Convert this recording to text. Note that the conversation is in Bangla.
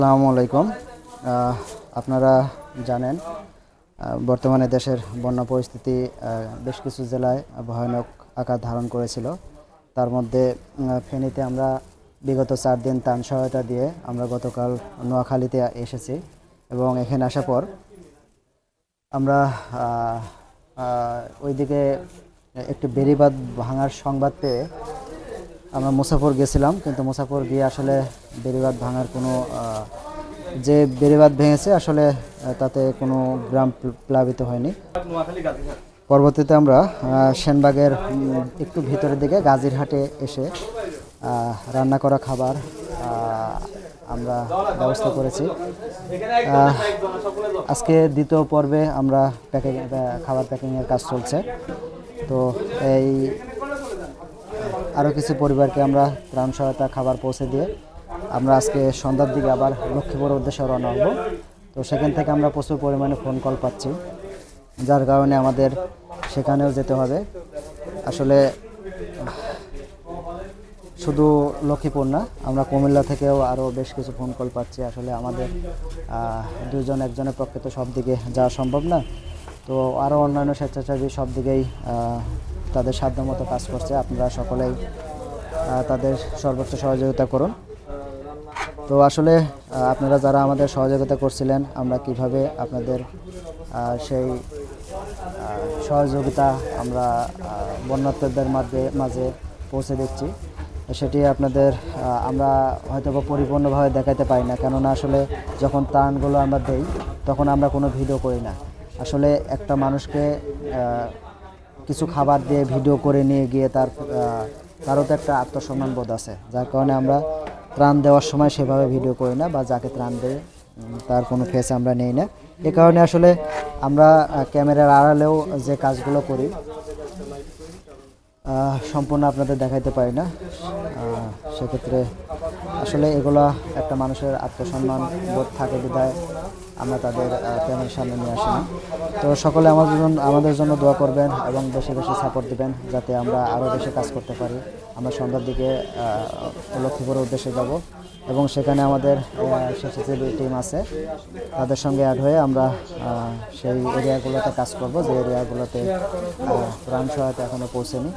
আসসালামু আলাইকুম। আপনারা জানেন বর্তমানে দেশের বন্যা পরিস্থিতি বেশ কিছু জেলায় ভয়ানক আকার ধারণ করেছিল। তার মধ্যে ফেনীতে আমরা বিগত 4 দিন ত্রাণ সহায়তা দিয়ে আমরা গতকাল নোয়াখালীতে এসেছি এবং এখানে আসার পর আমরা ওইদিকে একটি বেড়িবাঁধ ভাঙার সংবাদ পেয়ে আমরা মুসাফর গেছিলাম, কিন্তু মুসাফর গিয়ে আসলে বেড়িবাঁধ ভাঙার কোনো যে বেড়িবাঁধ ভেঙেছে আসলে তাতে কোনো গ্রাম প্লাবিত হয়নি। পরবর্তীতে আমরা সেনবাগের একটু ভিতরের দিকে গাজীরহাটে এসে রান্না করা খাবার আমরা ব্যবস্থা করেছি। আজকে দ্বিতীয় পর্বে আমরা খাবার প্যাকিংয়ের কাজ চলছে। তো এই আরও কিছু পরিবারকে আমরা ত্রাণ সহায়তা খাবার পৌঁছে দিয়ে আমরা আজকে সন্ধ্যার দিকে আবার লক্ষ্মীপুরের উদ্দেশ্যে রওনা হব। তো সেখান থেকে আমরা প্রচুর পরিমাণে ফোন কল পাচ্ছি, যার কারণে আমাদের সেখানেও যেতে হবে। আসলে শুধু লক্ষ্মীপুর না, আমরা কুমিল্লা থেকেও আরও বেশ কিছু ফোন কল পাচ্ছি। আসলে আমাদের দুজন একজনের পক্ষে তো সব দিকে যাওয়া সম্ভব না। তো আরও অন্যান্য স্বেচ্ছাসেবী সব দিকেই তাদের সাধ্যমতো কাজ করছে। আপনারা সকলেই তাদের সর্বোচ্চ সহযোগিতা করুন। তো আসলে আপনারা যারা আমাদের সহযোগিতা করছিলেন, আমরা কিভাবে আপনাদের সেই সহযোগিতা আমরা বন্যার্তদের মাঝে পৌঁছে দিচ্ছি, সেটি আপনাদের আমরা হয়তো বা পরিপূর্ণভাবে দেখাতে পারি না। কেননা আসলে যখন ত্রাণগুলো আমরা দেই তখন আমরা কোনো ভিডিও করি না। আসলে একটা মানুষকে কিছু খাবার দিয়ে ভিডিও করে নিয়ে গিয়ে তারও তো একটা আত্মসম্মান বোধ আছে, যার কারণে আমরা ত্রাণ দেওয়ার সময় সেভাবে ভিডিও করি না, বা যাকে ত্রাণ দেয় তার কোনো ফেস আমরা নেই না। এ কারণে আসলে আমরা ক্যামেরার আড়ালেও যে কাজগুলো করি সম্পূর্ণ আপনাদের দেখাইতে পারি না। সেক্ষেত্রে আসলে এগুলো একটা মানুষের আত্মসম্মান বোধ থাকে বিধায় আমরা তাদের ক্যামেরার সামনে নিয়ে আসি না। তো সকলে আমাদের জন্য দোয়া করবেন এবং বেশি বেশি সাপোর্ট দিবেন, যাতে আমরা আরও বেশি কাজ করতে পারি। আমরা সন্ধ্যার দিকে লক্ষ্মীপুরের উদ্দেশ্যে যাব এবং সেখানে আমাদের স্বেচ্ছাসেবী টিম আছে, তাদের সঙ্গে অ্যাড হয়ে আমরা সেই এরিয়াগুলোতে কাজ করব, যে এরিয়াগুলোতে ত্রাণ সহায়তা এখনও পৌঁছেনি।